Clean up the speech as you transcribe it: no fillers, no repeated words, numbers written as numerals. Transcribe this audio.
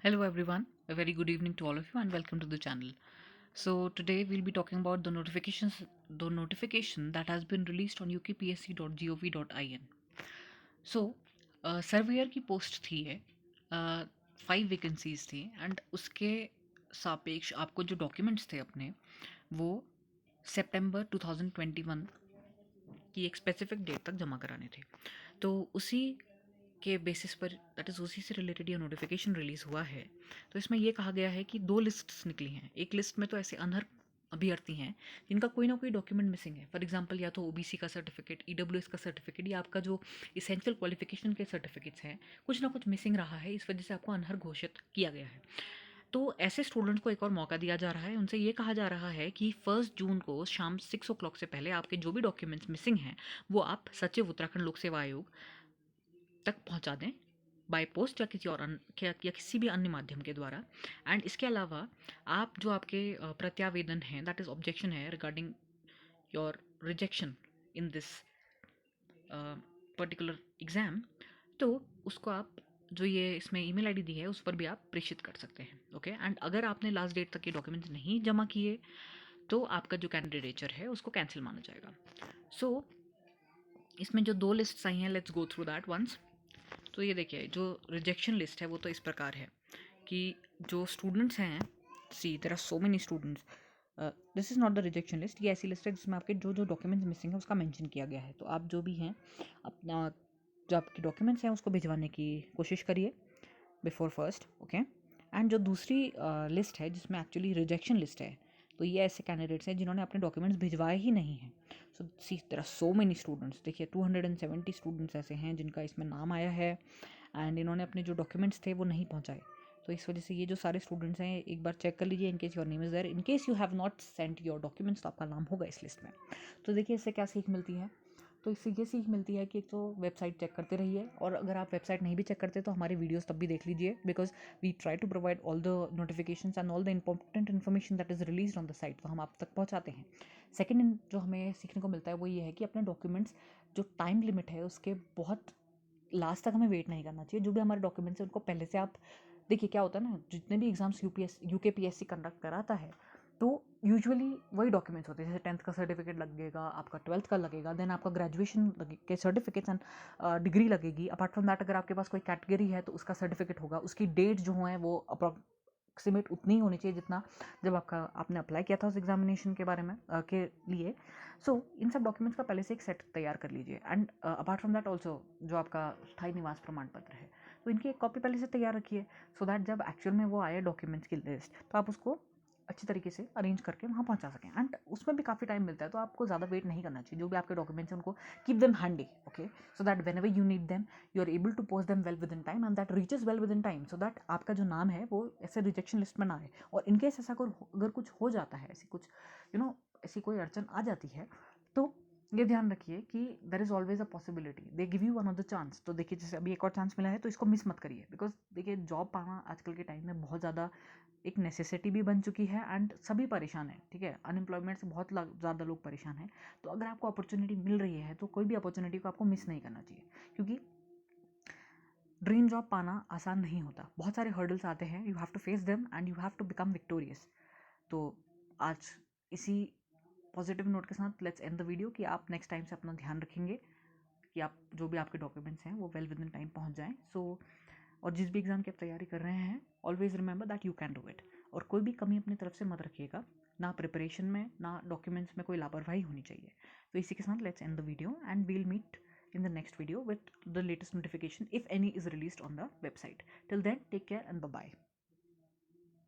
Hello everyone, a very good evening to all of you and welcome to the channel. So today we'll be talking about the notification that has been released on ukpsc.gov.in. So surveyor की post थी ये 5 vacancies थी and उसके सापेक्ष आपको जो documents थे अपने वो सितंबर 2021 की एक स्पेसिफिक डेट तक जमा कराने थे। तो उसी के बेसिस पर दैट इज़ उसी से रिलेटेड ये नोटिफिकेशन रिलीज़ हुआ है। तो इसमें ये कहा गया है कि 2 लिस्ट्स निकली हैं। एक लिस्ट में तो ऐसे अनर्ह अभ्यर्थी हैं जिनका कोई ना कोई डॉक्यूमेंट मिसिंग है। फॉर एग्जांपल या तो ओबीसी का सर्टिफिकेट, ईडब्ल्यूएस का सर्टिफिकेट या आपका जो एसेंशियल क्वालिफिकेशन के सर्टिफिकेट्स हैं, कुछ ना कुछ मिसिंग रहा है, इस वजह से आपको अनर्ह घोषित किया गया है। तो ऐसे स्टूडेंट्स को एक और मौका दिया जा रहा है। उनसे ये कहा जा रहा है कि 1 जून को शाम 6 o'clock से पहले आपके जो भी डॉक्यूमेंट्स मिसिंग हैं वो आप सचिव उत्तराखंड लोक सेवा आयोग तक पहुंचा दें बाय पोस्ट या किसी और या किसी भी अन्य माध्यम के द्वारा। एंड इसके अलावा आप जो आपके प्रत्यावेदन हैं, दैट इज़ ऑब्जेक्शन है regarding your rejection in this particular exam, तो उसको आप जो ये इसमें ईमेल आईडी दी है उस पर भी आप प्रेषित कर सकते हैं। ओके, एंड अगर आपने लास्ट डेट तक ये डॉक्यूमेंट्स नहीं जमा किए तो आपका जो कैंडिडेचर है उसको कैंसिल माना जाएगा। सो इसमें जो 2 लिस्ट्स आई हैं, let's go through that once. तो ये देखिए, जो रिजेक्शन लिस्ट है वो तो इस प्रकार है कि जो स्टूडेंट्स हैं, see there are so many students, this is not the rejection list. ये ऐसी लिस्ट है जिसमें आपके जो जो डॉक्यूमेंट्स मिसिंग है उसका मेंशन किया गया है। तो आप जो भी हैं अपना जो आपके डॉक्यूमेंट्स हैं उसको भिजवाने की कोशिश करिए बिफोर फर्स्ट। ओके, एंड जो दूसरी लिस्ट है जिसमें एक्चुअली रिजेक्शन लिस्ट है, तो ये ऐसे कैंडिडेट्स हैं जिन्होंने अपने डॉक्यूमेंट्स भिजवाए ही नहीं हैं। So see there are so many students. देखिए 270 स्टूडेंट्स ऐसे हैं जिनका इसमें नाम आया है एंड इन्होंने अपने जो डॉक्यूमेंट्स थे वो नहीं पहुंचाए। तो इस वजह से ये जो सारे स्टूडेंट्स हैं एक बार चेक कर लीजिए, in case your name is there, in case you have not sent your documents तो आपका नाम होगा इस लिस्ट में। तो देखिए इससे क्या सीख मिलती है। तो इससे ये सीख मिलती है कि एक तो वेबसाइट चेक करते रहिए, और अगर आप वेबसाइट नहीं भी चेक करते तो हमारे वीडियोस तब भी देख लीजिए, because we try to provide all the notifications and all the important information that is release on the site, तो हम आप तक पहुंचाते हैं। सेकेंड जो हमें सीखने को मिलता है वो ये है कि अपने डॉक्यूमेंट्स जो टाइम लिमिट है उसके बहुत लास्ट तक हमें वेट नहीं करना चाहिए। जो भी हमारे डॉक्यूमेंट्स हैं उनको पहले से आप देखिए, क्या होता है ना, जितने भी एग्जाम्स यूकेपीएससी कंडक्ट कराता है तो यूजुअली वही डॉक्यूमेंट्स होते हैं। जैसे 10th का सर्टिफिकेट लगेगा, आपका 12th का लगेगा, देन आपका ग्रेजुएशन के सर्टिफिकेट्स एंड डिग्री लगेगी। अपार्ट फ्रॉम दैट अगर आपके पास कोई कैटेगरी है तो उसका सर्टिफिकेट होगा। उसकी डेट जो है वो अप्रॉक्सीमेट उतनी ही होनी चाहिए जितना जब आपने अप्लाई किया था उस एग्जामिनेशन के बारे में के लिए। सो इन सब डॉक्यूमेंट्स का पहले से एक सेट तैयार कर लीजिए। And apart from that also जो आपका स्थायी निवास प्रमाण पत्र है, तो इनकी एक कॉपी पहले से तैयार रखिए, सो दैट जब एक्चुअल में वो आए डॉक्यूमेंट्स की लिस्ट तो आप उसको अच्छी तरीके से अरेंज करके वहाँ पहुँचा सकें। एंड उसमें भी काफ़ी टाइम मिलता है तो आपको ज़्यादा वेट नहीं करना चाहिए। जो भी आपके डॉक्यूमेंट्स हैं उनको keep them handy, okay, so that whenever you need them you are able to post them well within time and that reaches well within time, so that आपका जो नाम है वो ऐसे rejection list में ना आए। और इनकेस ऐसा अगर कुछ हो जाता है, ऐसी कुछ ऐसी कोई अड़चन आ जाती है, तो ये ध्यान रखिए कि there is always a possibility, they give you one of the chance. तो देखिए जैसे अभी एक और चांस मिला है तो इसको मिस मत करिए, बिकॉज देखिए जॉब पाना आजकल के टाइम में बहुत ज़्यादा एक नेसेसिटी भी बन चुकी है एंड सभी परेशान हैं। ठीक है, अनएम्प्लॉयमेंट से बहुत ज़्यादा लोग परेशान हैं। तो अगर आपको अपॉर्चुनिटी मिल रही है तो कोई भी अपॉर्चुनिटी को आपको मिस नहीं करना चाहिए, क्योंकि ड्रीम जॉब पाना आसान नहीं होता। बहुत सारे हर्डल्स आते हैं, you have to face them and you have to become victorious. तो आज इसी पॉजिटिव नोट के साथ लेट्स एंड द वीडियो कि आप नेक्स्ट टाइम से अपना ध्यान रखेंगे कि आप जो भी आपके डॉक्यूमेंट्स हैं वो वेल विद इन टाइम पहुंच जाएं। सो और जिस भी एग्ज़ाम की आप तैयारी कर रहे हैं, always remember that you can do it. और कोई भी कमी अपनी तरफ से मत रखिएगा, ना प्रिपरेशन में ना डॉक्यूमेंट्स में कोई लापरवाही होनी चाहिए। तो इसी के साथ let's end the video and we'll meet in the next video with the latest notification if any is released on the website. Till then, take care and bye bye.